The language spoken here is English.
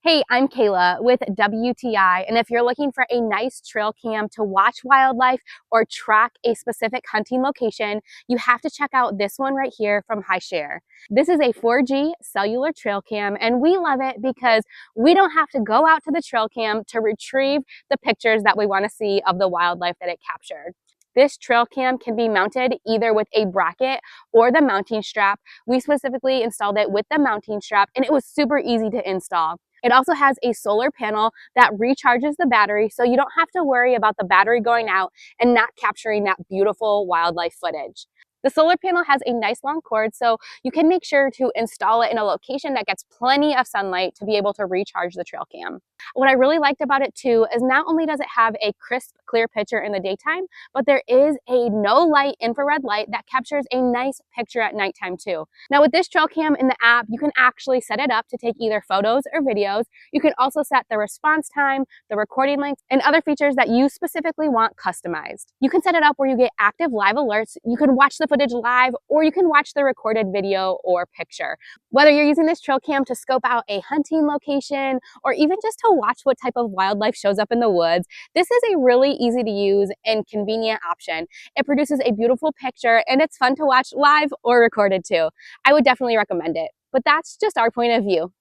Hey, I'm Kayla with WTI, and if you're looking for a nice trail cam to watch wildlife or track a specific hunting location, you have to check out this one right here from Hwishare. This is a 4G cellular trail cam, and we love it because we don't have to go out to the trail cam to retrieve the pictures that we want to see of the wildlife that it captured. This trail cam can be mounted either with a bracket or the mounting strap. We specifically installed it with the mounting strap, and it was super easy to install. It also has a solar panel that recharges the battery, so you don't have to worry about the battery going out and not capturing that beautiful wildlife footage. The solar panel has a nice long cord, so you can make sure to install it in a location that gets plenty of sunlight to be able to recharge the trail cam. What I really liked about it too is not only does it have a crisp, clear picture in the daytime, but there is a no light infrared light that captures a nice picture at nighttime too. Now with this trail cam in the app, you can actually set it up to take either photos or videos. You can also set the response time, the recording length, and other features that you specifically want customized. You can set it up where you get active live alerts. You can watch the footage live, or you can watch the recorded video or picture. Whether you're using this trail cam to scope out a hunting location, or even just to watch what type of wildlife shows up in the woods, this is a really easy to use and convenient option. It produces a beautiful picture, and it's fun to watch live or recorded too. I would definitely recommend it, but that's just our point of view.